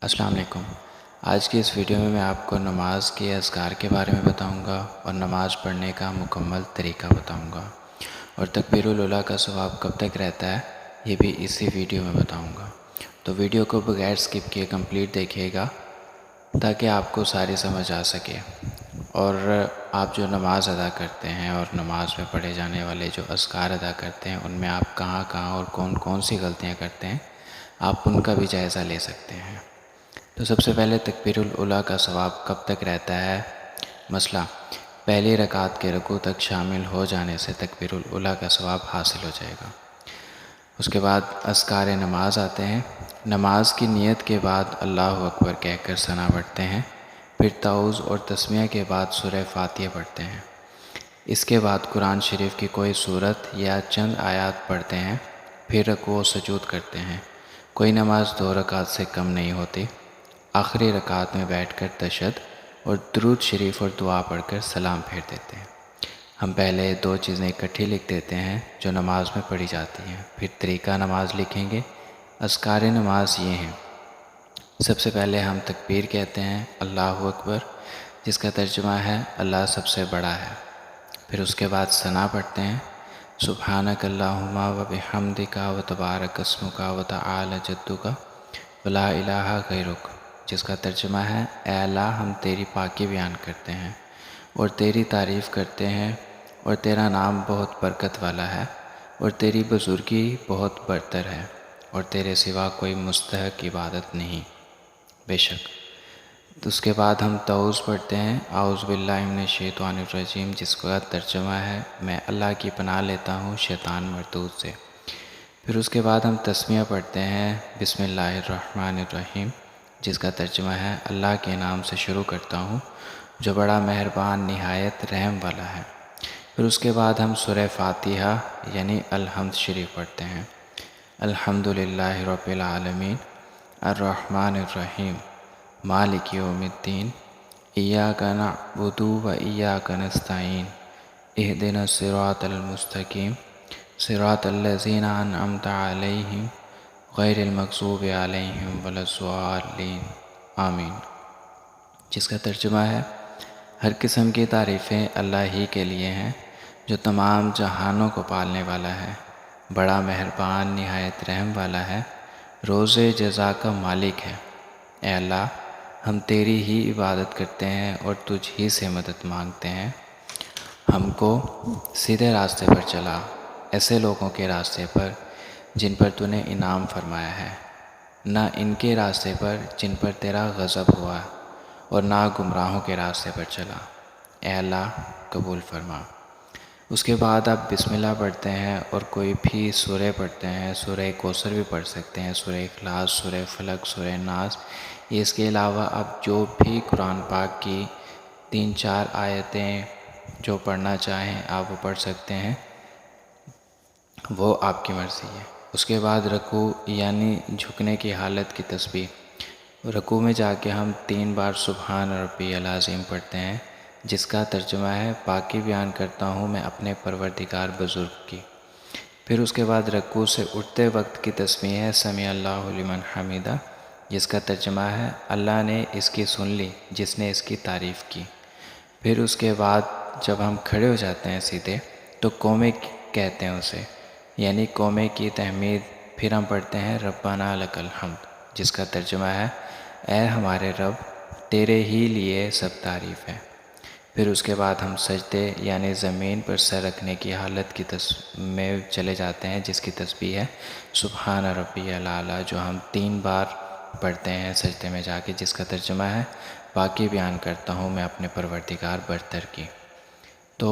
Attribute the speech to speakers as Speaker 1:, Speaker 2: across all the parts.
Speaker 1: السلام علیکم۔ آج کی اس ویڈیو میں آپ کو نماز کے اذکار کے بارے میں بتاؤں گا اور نماز پڑھنے کا مکمل طریقہ بتاؤں گا، اور تکبیر الاولیٰ کا ثواب کب تک رہتا ہے یہ بھی اسی ویڈیو میں بتاؤں گا۔ تو ویڈیو کو بغیر سکپ کیے کمپلیٹ دیکھیے گا تاکہ آپ کو ساری سمجھ آ سکے، اور آپ جو نماز ادا کرتے ہیں اور نماز میں پڑھے جانے والے جو اذکار ادا کرتے ہیں ان میں آپ کہاں کہاں اور کون کون سی غلطیاں کرتے ہیں آپ ان کا بھی جائزہ لے سکتے ہیں۔ تو سب سے پہلے تکبیر الاولیٰ کا ثواب کب تک رہتا ہے؟ مسئلہ: پہلی رکعت کے رکوع تک شامل ہو جانے سے تکبیر الاولیٰ کا ثواب حاصل ہو جائے گا۔ اس کے بعد اذکار نماز آتے ہیں۔ نماز کی نیت کے بعد اللہ اکبر کہہ کر ثنا پڑھتے ہیں، پھر تعوذ اور تسمیہ کے بعد سورہ فاتحہ پڑھتے ہیں۔ اس کے بعد قرآن شریف کی کوئی سورت یا چند آیات پڑھتے ہیں، پھر رکوع و سجود کرتے ہیں۔ کوئی نماز 2 رکعت سے کم نہیں ہوتی۔ آخری رکعت میں بیٹھ کر تشہد اور درود شریف اور دعا پڑھ کر سلام پھیر دیتے ہیں۔ ہم پہلے 2 چیزیں اکٹھی لکھ دیتے ہیں جو نماز میں پڑھی جاتی ہیں، پھر طریقہ نماز لکھیں گے۔ اذکار نماز یہ ہیں: سب سے پہلے ہم تکبیر کہتے ہیں، اللہ اکبر، جس کا ترجمہ ہے اللہ سب سے بڑا ہے۔ پھر اس کے بعد ثنا پڑھتے ہیں، سبحانک اللہم و بحمدک و تبارک اسمک و تعالی جدک و لا الہ غیرک، جس کا ترجمہ ہے اے اللہ ہم تیری پاکی بیان کرتے ہیں اور تیری تعریف کرتے ہیں، اور تیرا نام بہت برکت والا ہے، اور تیری بزرگی بہت برتر ہے، اور تیرے سوا کوئی مستحق عبادت نہیں بے شک۔ تو اس کے بعد ہم تعوذ پڑھتے ہیں، اعوذ باللہ من الشیطان الرجیم، جس کا ترجمہ ہے میں اللہ کی پناہ لیتا ہوں شیطان مردود سے۔ پھر اس کے بعد ہم تسمیہ پڑھتے ہیں، بسم اللہ الرحمن الرحیم، جس کا ترجمہ ہے اللہ کے نام سے شروع کرتا ہوں جو بڑا مہربان نہایت رحم والا ہے۔ پھر اس کے بعد ہم سورہ فاتحہ یعنی الحمد شریف پڑھتے ہیں، الحمد للہ رب العالمین الرحمن الرحیم مالک یوم الدین ایاک نعبد و ایاک نستعین اہدنا الصراط المستقیم صراط الذین انعمت علیہم غیر المغضوب علیہم ولا الضالین آمین، جس کا ترجمہ ہے ہر قسم کی تعریفیں اللہ ہی کے لیے ہیں جو تمام جہانوں کو پالنے والا ہے، بڑا مہربان نہایت رحم والا ہے، روز جزا کا مالک ہے۔ اے اللہ ہم تیری ہی عبادت کرتے ہیں اور تجھ ہی سے مدد مانگتے ہیں، ہم کو سیدھے راستے پر چلا، ایسے لوگوں کے راستے پر جن پر تو نے انعام فرمایا ہے، نہ ان کے راستے پر جن پر تیرا غضب ہوا، اور نہ گمراہوں کے راستے پر چلا۔ اے اللہ قبول فرما۔ اس کے بعد آپ بسم اللہ پڑھتے ہیں اور کوئی بھی سورہ پڑھتے ہیں، سورہ کوثر بھی پڑھ سکتے ہیں، سورہ اخلاص، سورہ فلق، سورہ ناس، اس کے علاوہ آپ جو بھی قرآن پاک کی 3-4 آیتیں جو پڑھنا چاہیں آپ وہ پڑھ سکتے ہیں، وہ آپ کی مرضی ہے۔ اس کے بعد رکوع یعنی جھکنے کی حالت کی تسبیح، رکوع میں جا کے ہم 3 بار سبحان ربی العظیم پڑھتے ہیں، جس کا ترجمہ ہے پاکی بیان کرتا ہوں میں اپنے پروردگار بزرگ کی۔ پھر اس کے بعد رکوع سے اٹھتے وقت کی تسبیح ہے سمیع اللہ لمن حمیدہ، جس کا ترجمہ ہے اللہ نے اس کی سن لی جس نے اس کی تعریف کی۔ پھر اس کے بعد جب ہم کھڑے ہو جاتے ہیں سیدھے تو قومے کہتے ہیں اسے، یعنی قومے کی تحمید۔ پھر ہم پڑھتے ہیں ربنا لک الحمد، جس کا ترجمہ ہے اے ہمارے رب تیرے ہی لیے سب تعریف ہے۔ پھر اس کے بعد ہم سجدے یعنی زمین پر سر رکھنے کی حالت کی میں چلے جاتے ہیں، جس کی تسبیح ہے سبحان ربی الاعلیٰ، جو ہم 3 بار پڑھتے ہیں سجدے میں جا کے، جس کا ترجمہ ہے پاکی بیان کرتا ہوں میں اپنے پروردگار برتر کی۔ تو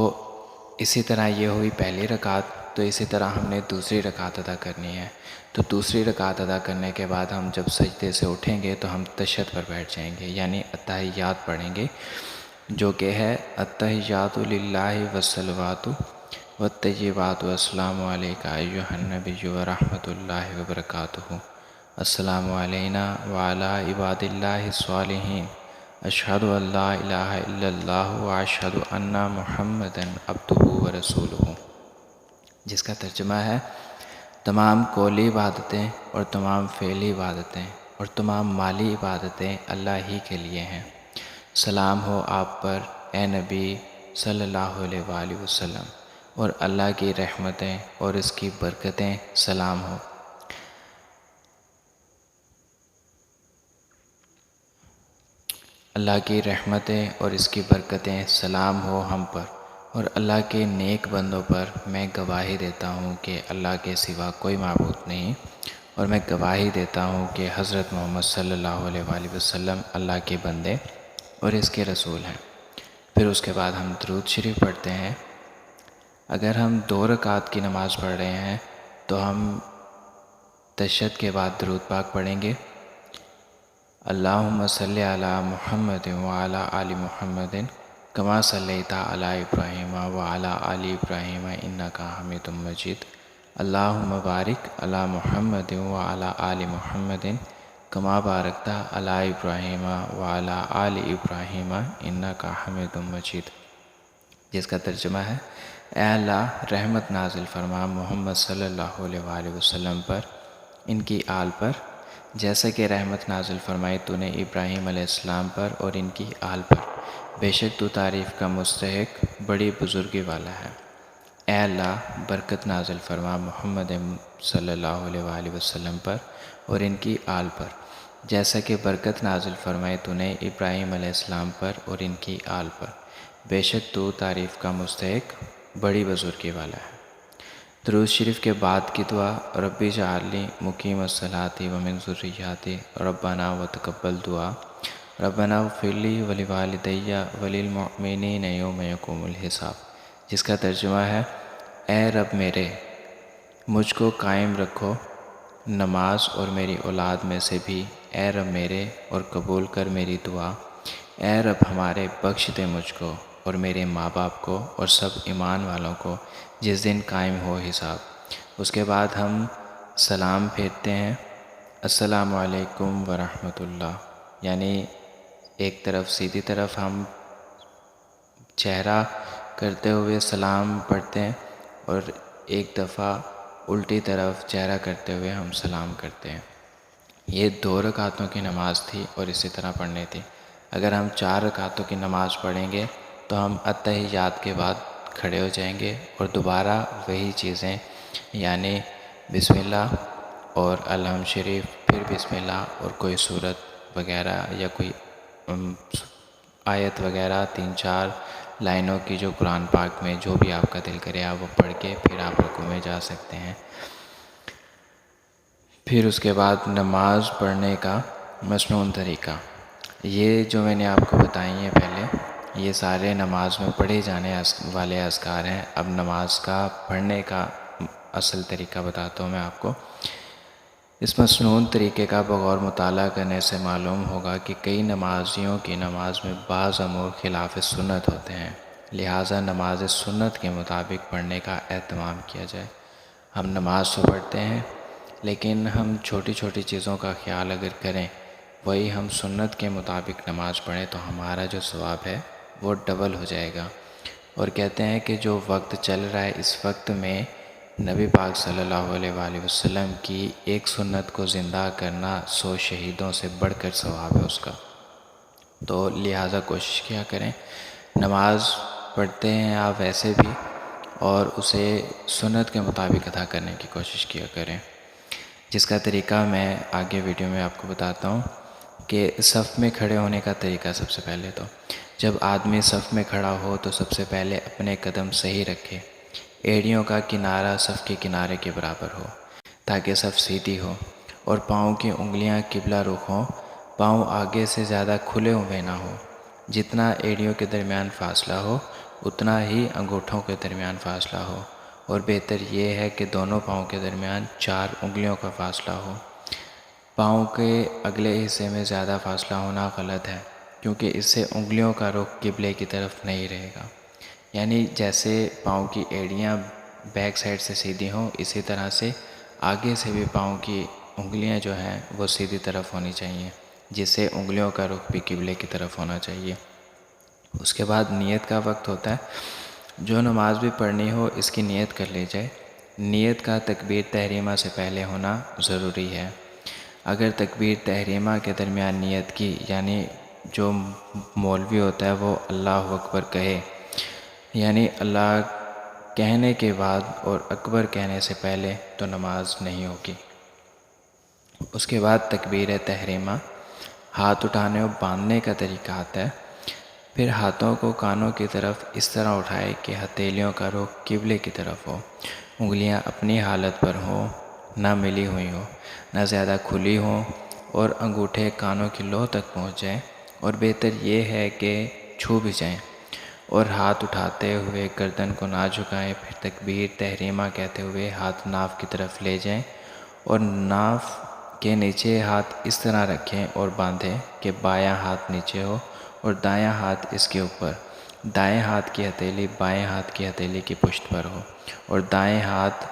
Speaker 1: اسی طرح یہ ہوئی پہلی رکعت، تو اسی طرح ہم نے دوسری رکعت ادا کرنی ہے۔ تو دوسری رکعت ادا کرنے کے بعد ہم جب سجدے سے اٹھیں گے تو ہم تشہد پر بیٹھ جائیں گے، یعنی اتحیات پڑھیں گے، جو کہ ہے التحیات للہ والصلوات والطیبات والسلام علیک ایھا النبی ورحمۃ اللہ وبرکاتہ، السلام علینا وعلی عباد اللہ الصالحین، اشہد ان لا الہ الا اللہ واشہد ان محمدا عبدہ ورسولہ، جس کا ترجمہ ہے تمام قولی عبادتیں اور تمام فعلی عبادتیں اور اور تمام مالی عبادتیں اللہ ہی کے لیے ہیں۔ سلام ہو آپ پر اے نبی صلی اللہ علیہ وآلہ وسلم، اور اللہ کی رحمتیں اور اس کی برکتیں سلام ہو۔ اللہ کی رحمتیں اور اس کی برکتیں سلام ہو ہم پر اور اللہ کے نیک بندوں پر۔ میں گواہی دیتا ہوں کہ اللہ کے سوا کوئی معبود نہیں، اور میں گواہی دیتا ہوں کہ حضرت محمد صلی اللہ علیہ وآلہ وسلم اللہ کے بندے اور اس کے رسول ہیں۔ پھر اس کے بعد ہم درود شریف پڑھتے ہیں۔ اگر ہم 2 رکعت کی نماز پڑھ رہے ہیں تو ہم تشہد کے بعد درود پاک پڑھیں گے۔ اللہم صلی علی محمد وعلی آل محمد کما صلیت علی ابراہیم وعلی آل ابراہیم انک حمید مجید۔ اللہم بارک علی محمد وعلی آل محمد کما بارکت علی ابراہیم وعلی آل ابراہیم انک حمید مجید، جس کا ترجمہ ہے: اے اللہ رحمت نازل فرما محمد صلی اللہ علیہ وآلہ وسلم پر، ان کی آل پر، جیسا کہ رحمت نازل فرمائی تو نے ابراہیم علیہ السلام پر اور ان کی آل پر۔ بے شک تو تعریف کا مستحق بڑی بزرگی والا ہے۔ اے اللہ برکت نازل فرما محمد صلی اللہ علیہ وآلہ وسلم پر اور ان کی آل پر، جیسا کہ برکت نازل فرمائی تو نے ابراہیم علیہ السلام پر اور ان کی آل پر۔ بے شک تو تعریف کا مستحق بڑی بزرگی والا ہے۔ درود شریف کے بعد کی دعا: ربی اجعلنی مقیم الصلاۃ ومن ذریتی ربنا وتقبل دعا ربنا اغفر لی ولوالدی وللمؤمنین یوم یقوم الحساب، جس کا ترجمہ ہے: اے رب میرے، مجھ کو قائم رکھو نماز اور میری اولاد میں سے بھی، اے رب میرے، اور قبول کر میری دعا۔ اے رب ہمارے، بخش دے مجھ کو اور میرے ماں باپ کو اور سب ایمان والوں کو جس دن قائم ہو حساب۔ اس کے بعد ہم سلام پھیرتے ہیں: السلام علیکم ورحمۃ اللہ، یعنی ایک طرف سیدھی طرف ہم چہرہ کرتے ہوئے سلام پڑھتے ہیں اور ایک دفعہ الٹی طرف چہرہ کرتے ہوئے ہم سلام کرتے ہیں۔ یہ 2 رکعتوں کی نماز تھی اور اسی طرح پڑھنی تھی۔ اگر ہم 4 رکعتوں کی نماز پڑھیں گے تو ہم اتحیات کے بعد کھڑے ہو جائیں گے اور دوبارہ وہی چیزیں، یعنی بسم اللہ اور الحمد شریف، پھر بسم اللہ اور کوئی سورت وغیرہ یا کوئی آیت وغیرہ 3-4 لائنوں کی جو قرآن پاک میں جو بھی آپ کا دل کرے آپ وہ پڑھ کے پھر آپ رکوع میں جا سکتے ہیں۔ پھر اس کے بعد نماز پڑھنے کا مسنون طریقہ، یہ جو میں نے آپ کو بتائی ہیں پہلے، یہ سارے نماز میں پڑھے جانے والے اذکار ہیں۔ اب نماز کا پڑھنے کا اصل طریقہ بتاتا ہوں میں آپ کو۔ اس مسنون طریقے کا بغور مطالعہ کرنے سے معلوم ہوگا کہ کئی نمازیوں کی نماز میں بعض امور خلاف سنت ہوتے ہیں، لہٰذا نماز سنت کے مطابق پڑھنے کا اہتمام کیا جائے۔ ہم نماز تو پڑھتے ہیں لیکن ہم چھوٹی چھوٹی چیزوں کا خیال اگر کریں، وہی ہم سنت کے مطابق نماز پڑھیں تو ہمارا جو ثواب ہے وہ ڈبل ہو جائے گا۔ اور کہتے ہیں کہ جو وقت چل رہا ہے اس وقت میں نبی پاک صلی اللہ علیہ وآلہ وسلم کی ایک سنت کو زندہ کرنا 100 شہیدوں سے بڑھ کر ثواب ہے اس کا۔ تو لہٰذا کوشش کیا کریں، نماز پڑھتے ہیں آپ ویسے بھی، اور اسے سنت کے مطابق ادا کرنے کی کوشش کیا کریں، جس کا طریقہ میں آگے ویڈیو میں آپ کو بتاتا ہوں۔ کہ صف میں کھڑے ہونے کا طریقہ، سب سے پہلے تو جب آدمی صف میں کھڑا ہو تو سب سے پہلے اپنے قدم صحیح رکھے، ایڑیوں کا کنارہ صف کے کنارے کے برابر ہو تاکہ صف سیدھی ہو، اور پاؤں کی انگلیاں قبلہ رخ ہوں، پاؤں آگے سے زیادہ کھلے ہوئے نہ ہوں۔ جتنا ایڑیوں کے درمیان فاصلہ ہو اتنا ہی انگوٹھوں کے درمیان فاصلہ ہو، اور بہتر یہ ہے کہ دونوں پاؤں کے درمیان 4 انگلیوں کا فاصلہ ہو۔ پاؤں کے اگلے حصے میں زیادہ فاصلہ ہونا غلط ہے، کیونکہ اس سے انگلیوں کا رخ قبلے کی طرف نہیں رہے گا۔ یعنی جیسے پاؤں کی ایڑیاں بیک سائڈ سے سیدھی ہوں، اسی طرح سے آگے سے بھی پاؤں کی انگلیاں جو ہیں وہ سیدھی طرف ہونی چاہیے، جس سے انگلیوں کا رخ بھی قبلے کی طرف ہونا چاہیے۔ اس کے بعد نیت کا وقت ہوتا ہے۔ جو نماز بھی پڑھنی ہو اس کی نیت کر لی جائے۔ نیت کا تکبیر تحریمہ سے پہلے ہونا ضروری ہے۔ اگر تکبیر تحریمہ کے درمیان نیت کی، یعنی جو مولوی ہوتا ہے وہ اللہ اکبر کہے، یعنی اللہ کہنے کے بعد اور اکبر کہنے سے پہلے، تو نماز نہیں ہوگی۔ اس کے بعد تکبیر تحریمہ، ہاتھ اٹھانے اور باندھنے کا طریقہ آتا ہے۔ پھر ہاتھوں کو کانوں کی طرف اس طرح اٹھائے کہ ہتھیلیوں کا رخ قبلے کی طرف ہو، انگلیاں اپنی حالت پر ہوں، نہ ملی ہوئی ہوں، نہ زیادہ کھلی ہوں، اور انگوٹھے کانوں کی لو تک پہنچ جائیں، اور بہتر یہ ہے کہ چھو بھی جائیں، اور ہاتھ اٹھاتے ہوئے گردن کو نہ جھکائیں۔ پھر تکبیر تحریمہ کہتے ہوئے ہاتھ ناف کی طرف لے جائیں، اور ناف کے نیچے ہاتھ اس طرح رکھیں اور باندھیں کہ بایاں ہاتھ نیچے ہو اور دایاں ہاتھ اس کے اوپر، دائیں ہاتھ کی ہتھیلی بائیں ہاتھ کی ہتھیلی کی پشت پر ہو، اور دائیں ہاتھ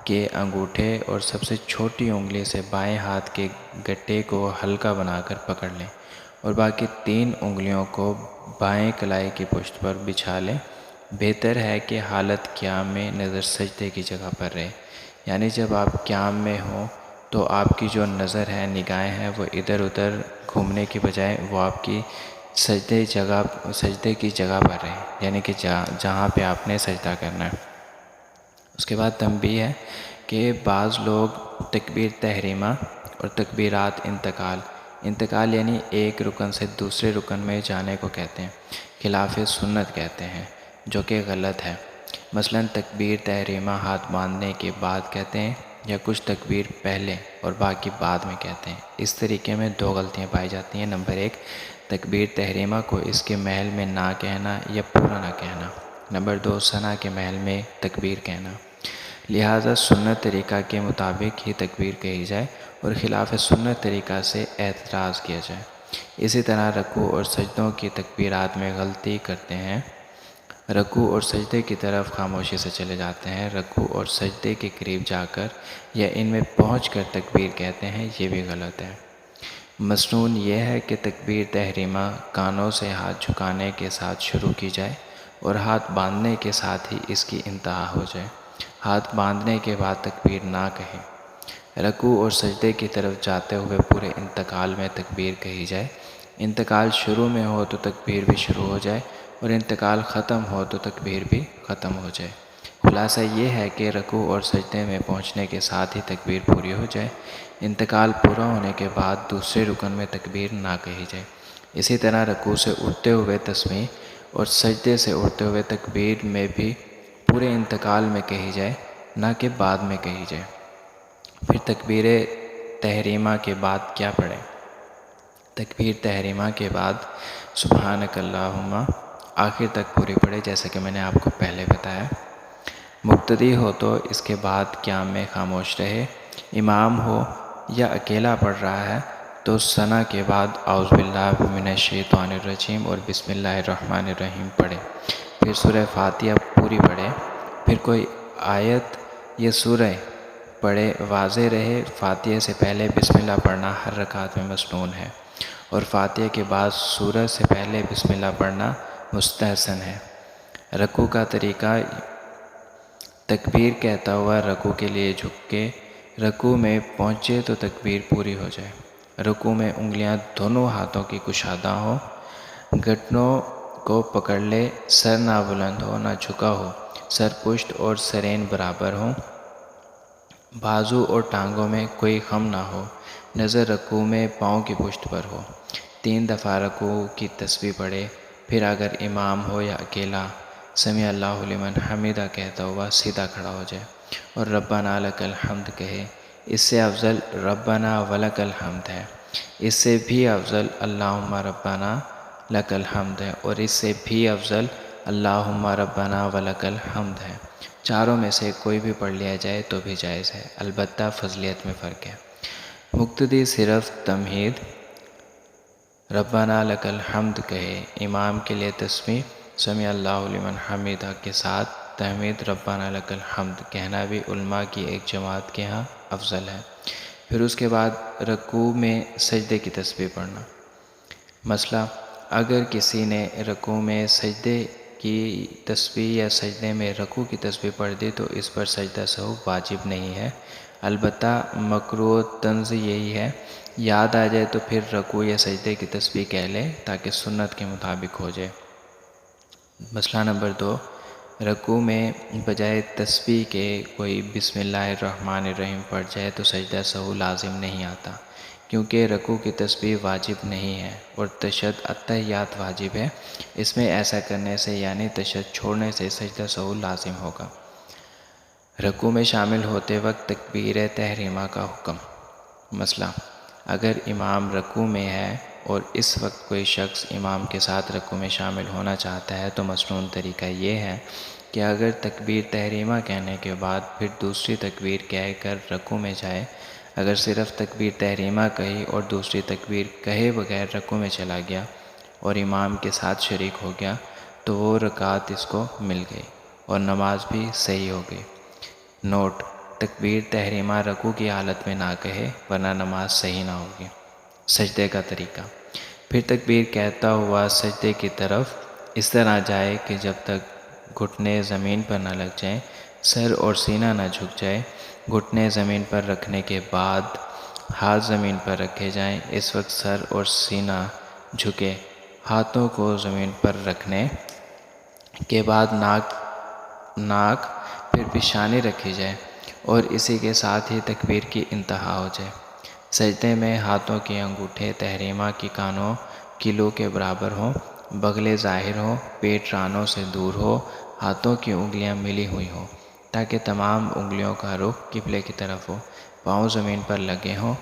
Speaker 1: کے انگوٹھے اور سب سے چھوٹی انگلی سے بائیں ہاتھ کے گٹے کو ہلکا بنا کر پکڑ لیں، اور باقی 3 انگلیوں کو بائیں کلائی کی پشت پر بچھا لیں۔ بہتر ہے کہ حالت قیام میں نظر سجدے کی جگہ پر رہے، یعنی جب آپ قیام میں ہوں تو آپ کی جو نظر ہے، نگاہیں ہیں، وہ ادھر ادھر گھومنے کی بجائے وہ آپ کی سجدے کی جگہ پر رہے، یعنی کہ جہاں پہ آپ نے سجدہ کرنا ہے۔ اس کے بعد تنبیہ ہے کہ بعض لوگ تکبیر تحریمہ اور تکبیرات انتقال یعنی ایک رکن سے دوسرے رکن میں جانے کو کہتے ہیں، خلاف سنت کہتے ہیں، جو کہ غلط ہے۔ مثلا تکبیر تحریمہ ہاتھ باندھنے کے بعد کہتے ہیں، یا کچھ تکبیر پہلے اور باقی بعد میں کہتے ہیں۔ اس طریقے میں 2 غلطیاں پائی جاتی ہیں۔ نمبر 1، تکبیر تحریمہ کو اس کے محل میں نہ کہنا یا پورا نہ کہنا۔ نمبر 2، ثنا کے محل میں تکبیر کہنا۔ لہٰذا سنت طریقہ کے مطابق ہی تکبیر کہی جائے اور خلاف سنت طریقہ سے اعتراض کیا جائے۔ اسی طرح رکوع اور سجدوں کی تکبیرات میں غلطی کرتے ہیں، رکوع اور سجدے کی طرف خاموشی سے چلے جاتے ہیں، رکوع اور سجدے کے قریب جا کر یا ان میں پہنچ کر تکبیر کہتے ہیں، یہ بھی غلط ہے۔ مسنون یہ ہے کہ تکبیر تحریمہ کانوں سے ہاتھ جھکانے کے ساتھ شروع کی جائے اور ہاتھ باندھنے کے ساتھ ہی اس کی انتہا ہو جائے، ہاتھ باندھنے کے بعد تکبیر نہ کہیں۔ رکوع اور سجدے کی طرف جاتے ہوئے پورے انتقال میں تکبیر کہی جائے، انتقال شروع میں ہو تو تکبیر بھی شروع ہو جائے، اور انتقال ختم ہو تو تکبیر بھی ختم ہو جائے۔ خلاصہ یہ ہے کہ رکوع اور سجدے میں پہنچنے کے ساتھ ہی تکبیر پوری ہو جائے، انتقال پورا ہونے کے بعد دوسرے رکن میں تکبیر نہ کہی جائے۔ اسی طرح رکوع سے اٹھتے ہوئے تسمیع اور سجدے سے اٹھتے ہوئے تکبیر میں بھی پورے انتقال میں کہی جائے، نہ کہ بعد میں کہی جائے۔ پھر تکبیر تحریمہ کے بعد کیا پڑھیں؟ تکبیر تحریمہ کے بعد سبحانک اللہم آخر تک پوری پڑھے، جیسا کہ میں نے آپ کو پہلے بتایا۔ مقتدی ہو تو اس کے بعد قیام میں خاموش رہے، امام ہو یا اکیلا پڑھ رہا ہے تو ثنا کے بعد اعوذ باللہ من الشیطان الرجیم اور بسم اللہ الرحمن الرحیم پڑھے، پھر سورہ فاتحہ پوری پڑھے، پھر کوئی آیت یا سورہ پڑھے۔ واضح رہے، فاتحہ سے پہلے بسم اللہ پڑھنا ہر رکعت میں مسنون ہے، اور فاتحہ کے بعد سورہ سے پہلے بسم اللہ پڑھنا مستحسن ہے۔ رکوع کا طریقہ، تکبیر کہتا ہوا رکوع کے لیے جھک کے رکوع میں پہنچے تو تکبیر پوری ہو جائے۔ رکوع میں انگلیاں دونوں ہاتھوں کی کشادہ ہوں، گھٹنوں کو پکڑ لے، سر نہ بلند ہو نہ جھکا ہو، سر پشت اور سرین برابر ہوں، بازو اور ٹانگوں میں کوئی خم نہ ہو، نظر رکوع میں پاؤں کی پشت پر ہو۔ 3 دفعہ رکوع کی تسبیح پڑھے، پھر اگر امام ہو یا اکیلا سمیع اللہ لمن حمیدہ کہتا ہوا سیدھا کھڑا ہو جائے اور ربنا لک الحمد کہے۔ اس سے افضل ربنا ولک الحمد ہے، اس سے بھی افضل اللہم ربنا لک الحمد ہے، اور اس سے بھی افضل اللہم ربنا ولک الحمد ہے۔ چاروں میں سے کوئی بھی پڑھ لیا جائے تو بھی جائز ہے، البتہ فضلیت میں فرق ہے۔ مقتدی صرف تمہید ربنا لک الحمد کہے، امام کے لیے تسبیح سمیع اللہ لمن حمیدہ کے ساتھ تحمید ربنا لک الحمد کہنا بھی علماء کی ایک جماعت کے ہاں افضل ہے۔ پھر اس کے بعد رکوع میں سجدے کی تسبیح پڑھنا۔ مسئلہ، اگر کسی نے رکوع میں سجدے کی تسبیح یا سجدے میں رکوع کی تسبیح پڑھ دی تو اس پر سجدہ سہو واجب نہیں ہے، البتہ مکروہ تنز یہی ہے یاد آ جائے تو پھر رکوع یا سجدے کی تسبیح کہہ لے تاکہ سنت کے مطابق ہو جائے۔ مسئلہ نمبر 2، رکوع میں بجائے تسبیح کے کوئی بسم اللہ الرحمن الرحیم پڑھ جائے تو سجدہ سہو لازم نہیں آتا، کیونکہ رکوع کی تسبیح واجب نہیں ہے اور تشہد التحیات واجب ہے۔ اس میں ایسا کرنے سے یعنی تشہد چھوڑنے سے سجدہ سہو لازم ہوگا۔ رکوع میں شامل ہوتے وقت تکبیر تحریمہ کا حکم۔ مسئلہ، اگر امام رکوع میں ہے اور اس وقت کوئی شخص امام کے ساتھ رکوع میں شامل ہونا چاہتا ہے تو مسنون طریقہ یہ ہے کہ اگر تکبیر تحریمہ کہنے کے بعد پھر دوسری تکبیر کہہ کر رکوع میں جائے، اگر صرف تکبیر تحریمہ کہی اور دوسری تکبیر کہے بغیر رکوع میں چلا گیا اور امام کے ساتھ شریک ہو گیا تو وہ رکعت اس کو مل گئی اور نماز بھی صحیح ہو گئی۔ نوٹ: تکبیر تحریمہ رکوع کی حالت میں نہ کہے ورنہ نماز صحیح نہ ہوگی۔ سجدے کا طریقہ، پھر تکبیر کہتا ہوا سجدے کی طرف اس طرح جائے کہ جب تک گھٹنے زمین پر نہ لگ جائیں، سر اور سینہ نہ جھک جائے۔ گھٹنے زمین پر رکھنے کے بعد ہاتھ زمین پر رکھے جائیں، اس وقت سر اور سینہ جھکے۔ ہاتھوں کو زمین پر رکھنے کے بعد ناک پھر پیشانی رکھی جائے اور اسی کے ساتھ ہی تکبیر کی انتہا ہو جائے۔ سجدے میں ہاتھوں کے انگوٹھے تحریمہ کی کانوں کی لو کے برابر ہوں، بغلیں ظاہر ہوں، پیٹ رانوں سے دور ہو، ہاتھوں کی انگلیاں ملی ہوئی ہوں تاکہ تمام انگلیوں کا رخ قبلے کی طرف ہو، پاؤں زمین پر لگے ہوں،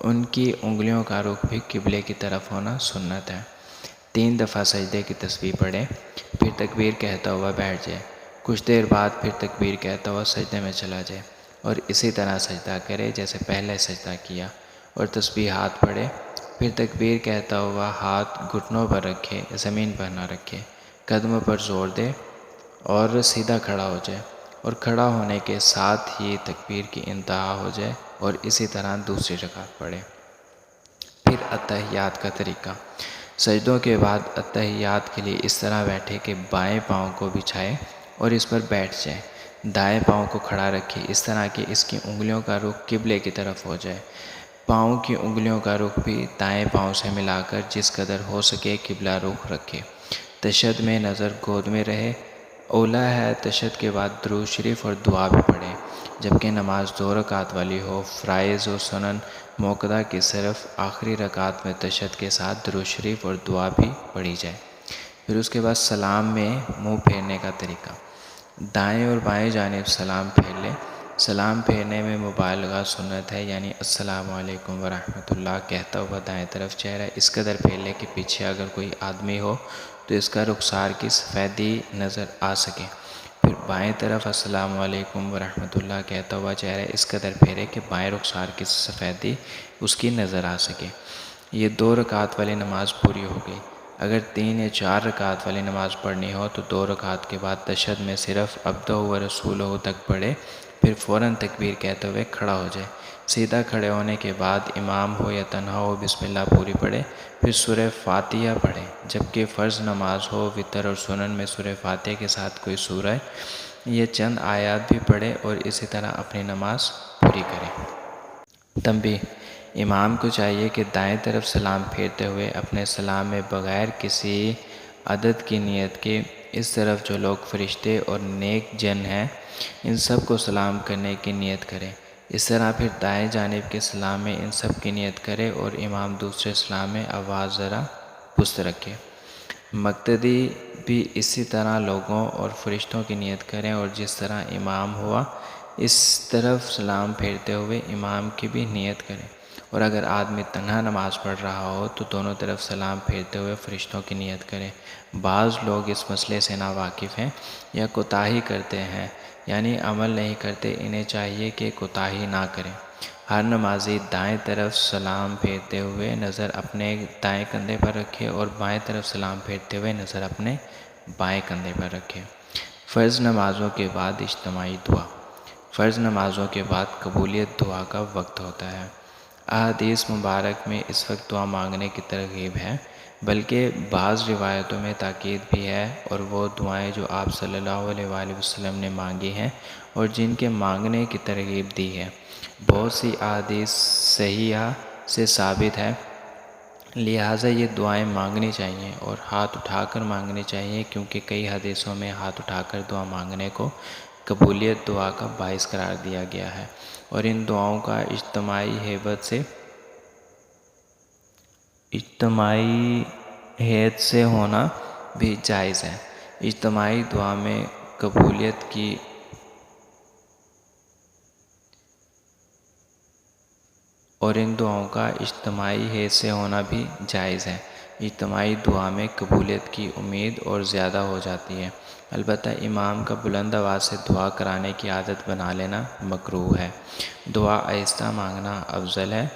Speaker 1: ان کی انگلیوں کا رخ بھی قبلے کی طرف ہونا سنت ہے۔ 3 دفعہ سجدے کی تسبیح پڑھے، پھر تکبیر کہتا ہوا بیٹھ جائے۔ کچھ دیر بعد پھر تکبیر کہتا ہوا سجدے میں چلا جائے اور اسی طرح سجدہ کرے جیسے پہلے سجدہ کیا اور تسبیحات پڑھے۔ پھر تکبیر کہتا ہوا ہاتھ گھٹنوں پر رکھے، زمین پر نہ رکھے، قدم پر زور دے اور سیدھا کھڑا ہو جائے اور کھڑا ہونے کے ساتھ ہی تکبیر کی انتہا ہو جائے اور اسی طرح دوسری رکعت پڑھے۔ پھر التحیات کا طریقہ، سجدوں کے بعد التحیات کے لیے اس طرح بیٹھے کہ بائیں پاؤں کو بچھائے اور اس پر بیٹھ جائے، دائیں پاؤں کو کھڑا رکھے اس طرح کہ اس کی انگلیوں کا رخ قبلے کی طرف ہو جائے، پاؤں کی انگلیوں کا رخ بھی دائیں پاؤں سے ملا کر جس قدر ہو سکے قبلہ رخ رکھے۔ تشہد میں نظر گود میں رہے۔ اولیٰ ہے تشہد کے بعد درود شریف اور دعا بھی پڑھے، جبکہ نماز 2 رکعت والی ہو۔ فرائض و سنن موقدہ کی صرف آخری رکعت میں تشہد کے ساتھ درود شریف اور دعا بھی پڑھی جائے۔ پھر اس کے بعد سلام میں منہ پھیرنے کا طریقہ، دائیں اور بائیں جانب سلام پھیر لے۔ سلام پھیرنے میں مبالغہ سنت ہے، یعنی السلام علیکم ورحمۃ اللہ کہتا ہوا دائیں طرف چہرہ اس قدر پھیر لے کہ پیچھے اگر کوئی آدمی ہو تو اس کا رخسار کی سفیدی نظر آ سکے۔ پھر بائیں طرف السلام علیکم ورحمۃ اللہ کہتا ہوا چہرہ اس قدر پھیرے کہ بائیں رخسار کی سفیدی اس کی نظر آ سکے۔ یہ 2 رکعت والی نماز پوری ہو گئی۔ اگر 3 یا 4 رکعت والی نماز پڑھنی ہو تو 2 رکعت کے بعد تشہد میں صرف عبدہ و رسولہ تک پڑھے، پھر فوراً تکبیر کہتے ہوئے کھڑا ہو جائے۔ سیدھا کھڑے ہونے کے بعد امام ہو یا تنہا ہو بسم اللہ پوری پڑھے، پھر سورہ فاتحہ پڑھے۔ جبکہ فرض نماز ہو، وتر اور سنن میں سورہ فاتحہ کے ساتھ کوئی سورہ یا چند آیات بھی پڑھے اور اسی طرح اپنی نماز پوری کرے۔ تنبیہ: امام کو چاہیے کہ دائیں طرف سلام پھیرتے ہوئے اپنے سلام میں بغیر کسی عدد کی نیت کے اس طرف جو لوگ فرشتے اور نیک جن ہیں ان سب کو سلام کرنے کی نیت کرے۔ اس طرح پھر دائیں جانب کے سلام میں ان سب کی نیت کرے اور امام دوسرے سلام میں آواز ذرا پست رکھے۔ مقتدی بھی اسی طرح لوگوں اور فرشتوں کی نیت کریں اور جس طرح امام ہوا اس طرف سلام پھیرتے ہوئے امام کی بھی نیت کریں، اور اگر آدمی تنہا نماز پڑھ رہا ہو تو دونوں طرف سلام پھیرتے ہوئے فرشتوں کی نیت کرے۔ بعض لوگ اس مسئلے سے ناواقف ہیں یا کوتاہی کرتے ہیں، یعنی عمل نہیں کرتے، انہیں چاہیے کہ کوتاہی نہ کریں۔ ہر نمازی دائیں طرف سلام پھیرتے ہوئے نظر اپنے دائیں کندھے پر رکھے اور بائیں طرف سلام پھیرتے ہوئے نظر اپنے بائیں کندھے پر رکھے۔ فرض نمازوں کے بعد اجتماعی دعا، فرض نمازوں کے بعد قبولیت دعا کا وقت ہوتا ہے۔ احادیث مبارک میں اس وقت دعا مانگنے کی ترغیب ہے، بلکہ بعض روایتوں میں تاکید بھی ہے، اور وہ دعائیں جو آپ صلی اللہ علیہ وآلہ وسلم نے مانگی ہیں اور جن کے مانگنے کی ترغیب دی ہے۔ بہت سی احادیث صحیحہ سے ثابت ہے، لہٰذا یہ دعائیں مانگنی چاہیے اور ہاتھ اٹھا کر مانگنی چاہیے، کیونکہ کئی حدیثوں میں ہاتھ اٹھا کر دعا مانگنے کو قبولیت دعا کا باعث قرار دیا گیا ہے، اور ان دعاؤں کا اجتماعی ہیت سے ہونا بھی جائز ہے۔ اجتماعی دعا میں قبولیت کی اور ان دعاؤں کا اجتماعی حیث سے ہونا بھی جائز ہے۔ اجتماعی دعا میں قبولیت کی امید اور زیادہ ہو جاتی ہے، البتہ امام کا بلند آواز سے دعا کرانے کی عادت بنا لینا مکروہ ہے۔ دعا آہستہ مانگنا افضل ہے۔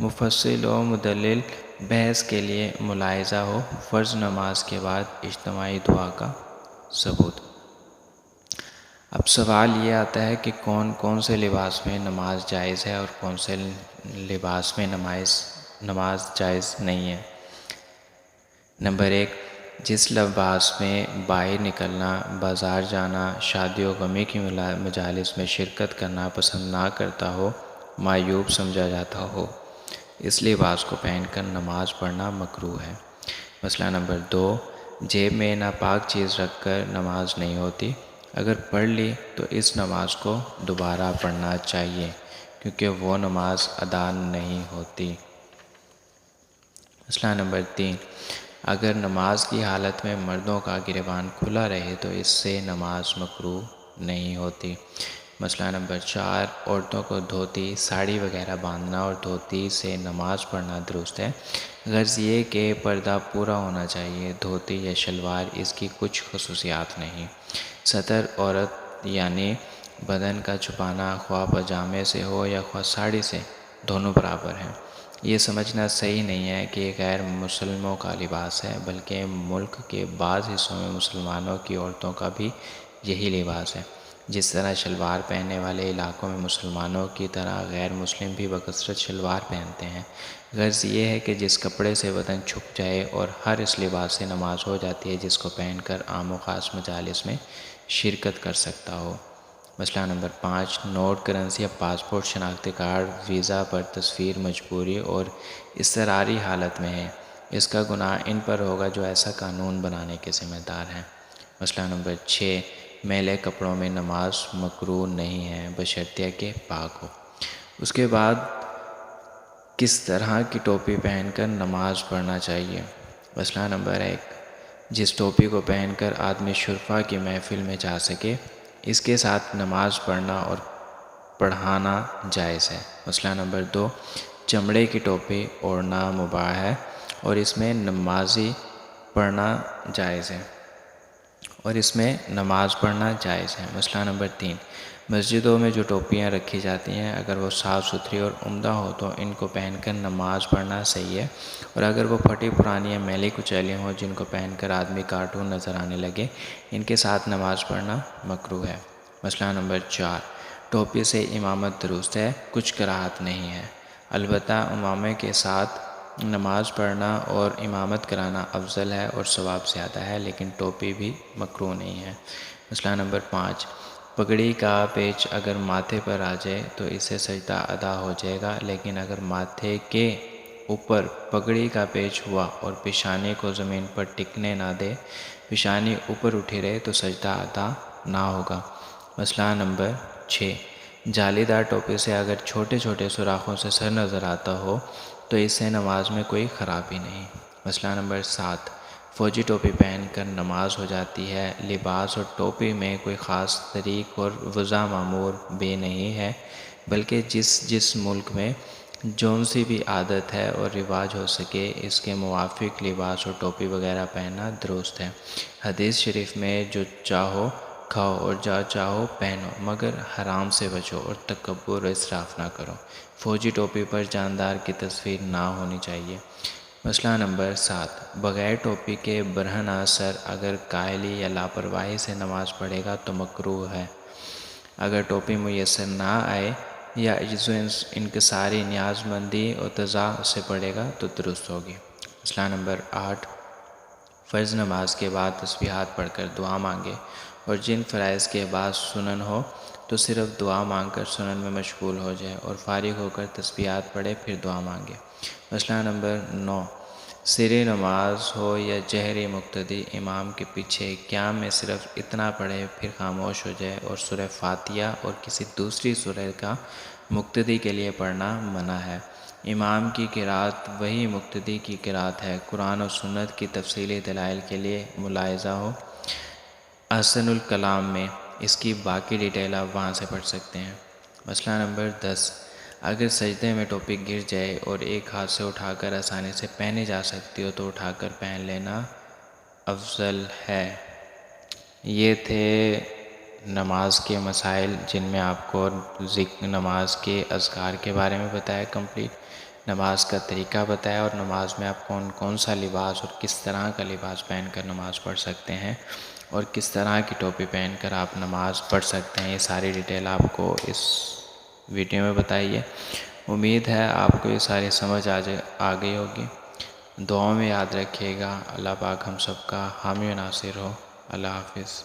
Speaker 1: مفصل و مدلل بحث کے لیے ملاحظہ ہو فرض نماز کے بعد اجتماعی دعا کا ثبوت۔ اب سوال یہ آتا ہے کہ کون کون سے لباس میں نماز جائز ہے اور کون سے لباس میں نماز جائز نہیں ہے۔ نمبر 1، جس لباس میں باہر نکلنا، بازار جانا، شادی و غمی کی مجالس میں شرکت کرنا پسند نہ کرتا ہو، معیوب سمجھا جاتا ہو، اس لباس کو پہن کر نماز پڑھنا مکروہ ہے۔ مسئلہ نمبر 2، جیب میں ناپاک چیز رکھ کر نماز نہیں ہوتی، اگر پڑھ لی تو اس نماز کو دوبارہ پڑھنا چاہیے، کیونکہ وہ نماز ادا نہیں ہوتی۔ مسئلہ نمبر 3، اگر نماز کی حالت میں مردوں کا گریبان کھلا رہے تو اس سے نماز مکروہ نہیں ہوتی۔ مسئلہ نمبر 4، عورتوں کو دھوتی، ساڑی وغیرہ باندھنا اور دھوتی سے نماز پڑھنا درست ہے، غرض یہ کہ پردہ پورا ہونا چاہیے۔ دھوتی یا شلوار اس کی کچھ خصوصیات نہیں۔ ستر عورت یعنی بدن کا چھپانا، خواہ پاجامے سے ہو یا خواہ ساڑی سے، دونوں برابر ہیں۔ یہ سمجھنا صحیح نہیں ہے کہ یہ غیر مسلموں کا لباس ہے، بلکہ ملک کے بعض حصوں میں مسلمانوں کی عورتوں کا بھی یہی لباس ہے۔ جس طرح شلوار پہننے والے علاقوں میں مسلمانوں کی طرح غیر مسلم بھی بکثرت شلوار پہنتے ہیں۔ غرض یہ ہے کہ جس کپڑے سے بدن چھپ جائے اور ہر اس لباس سے نماز ہو جاتی ہے جس کو پہن کر عام و خاص مجالس میں شرکت کر سکتا ہو۔ مسئلہ نمبر 5، نوٹ، کرنسی یا پاسپورٹ، شناختی کارڈ، ویزا پر تصویر مجبوری اور اضطراری حالت میں ہے، اس کا گناہ ان پر ہوگا جو ایسا قانون بنانے کے ذمہ دار ہیں۔ مسئلہ نمبر 6، میلے کپڑوں میں نماز مکروہ نہیں ہے بشرطیہ کہ پاک ہو۔ اس کے بعد کس طرح کی ٹوپی پہن کر نماز پڑھنا چاہیے۔ مسئلہ نمبر 1، جس ٹوپی کو پہن کر آدمی شرفا کی محفل میں جا سکے، اس کے ساتھ نماز پڑھنا اور پڑھانا جائز ہے۔ مسئلہ نمبر 2، چمڑے کی ٹوپی اوڑھنا مباح ہے اور اس میں نماز پڑھنا جائز ہے۔ مسئلہ نمبر 3، مسجدوں میں جو ٹوپیاں رکھی جاتی ہیں اگر وہ صاف ستھری اور عمدہ ہو تو ان کو پہن کر نماز پڑھنا صحیح ہے، اور اگر وہ پھٹی پرانی یا میلی کچیلی ہوں جن کو پہن کر آدمی کارٹون نظر آنے لگے، ان کے ساتھ نماز پڑھنا مکروہ ہے۔ مسئلہ نمبر 4، ٹوپی سے امامت درست ہے، کچھ کراہت نہیں ہے، البتہ امامے کے ساتھ نماز پڑھنا اور امامت کرانا افضل ہے اور ثواب زیادہ ہے، لیکن ٹوپی بھی مکروہ نہیں ہے۔ مسئلہ نمبر 5، پگڑی کا پیچ اگر ماتھے پر آ جائے تو اسے سجدہ ادا ہو جائے گا، لیکن اگر ماتھے کے اوپر پگڑی کا پیچ ہوا اور پیشانی کو زمین پر ٹکنے نہ دے، پیشانی اوپر اٹھی رہے تو سجدہ ادا نہ ہوگا۔ مسئلہ نمبر 6، جالی دار ٹوپی سے اگر چھوٹے چھوٹے سوراخوں سے سر نظر آتا ہو تو اس سے نماز میں کوئی خرابی نہیں۔ مسئلہ نمبر 7، فوجی ٹوپی پہن کر نماز ہو جاتی ہے، لباس اور ٹوپی میں کوئی خاص طریق اور وضع معمور بھی نہیں ہے، بلکہ جس ملک میں جون سی بھی عادت ہے اور رواج ہو سکے اس کے موافق لباس اور ٹوپی وغیرہ پہننا درست ہے۔ حدیث شریف میں جو چاہو کھاؤ اور جو چاہو پہنو، مگر حرام سے بچو اور تکبر و اسراف نہ کرو۔ فوجی ٹوپی پر جاندار کی تصویر نہ ہونی چاہیے۔ مسئلہ نمبر 7، بغیر ٹوپی کے برہنہ سر اگر کاہلی یا لاپرواہی سے نماز پڑھے گا تو مکروہ ہے۔ اگر ٹوپی میسر نہ آئے یا عجز و انکساری، نیاز مندی اور تضاع سے پڑھے گا تو درست ہوگی۔ مسئلہ نمبر 8، فرض نماز کے بعد تسبیحات پڑھ کر دعا مانگے، اور جن فرائض کے بعد سنن ہو تو صرف دعا مانگ کر سنن میں مشغول ہو جائے اور فارغ ہو کر تسبیحات پڑھے پھر دعا مانگے۔ مسئلہ نمبر 9، سری نماز ہو یا جہری مقتدی، امام کے پیچھے قیام میں صرف اتنا پڑھے پھر خاموش ہو جائے اور سورہ فاتحہ اور کسی دوسری سورہ کا مقتدی کے لیے پڑھنا منع ہے۔ امام کی قرأت وہی مقتدی کی قرأت ہے۔ قرآن و سنت کی تفصیلی دلائل کے لیے ملاحظہ ہو احسن الکلام میں، اس کی باقی ڈیٹیل آپ وہاں سے پڑھ سکتے ہیں۔ مسئلہ نمبر 10، اگر سجدے میں ٹوپی گر جائے اور ایک ہاتھ سے اٹھا کر آسانی سے پہنی جا سکتی ہو تو اٹھا کر پہن لینا افضل ہے۔ یہ تھے نماز کے مسائل جن میں آپ کو نماز کے اذکار کے بارے میں بتایا کمپلیٹ، نماز کا طریقہ بتایا اور نماز میں آپ کون سا لباس اور کس طرح کا لباس پہن کر نماز پڑھ سکتے ہیں اور کس طرح کی ٹوپی پہن کر آپ نماز پڑھ سکتے ہیں، یہ ساری ڈیٹیل آپ کو اس ویڈیو میں بتائی ہے۔ امید ہے آپ کو یہ ساری سمجھ آ گئی ہوگی۔ دعاؤں میں یاد رکھیے گا۔ اللہ پاک ہم سب کا حامی و ناصر ہو۔ اللہ حافظ۔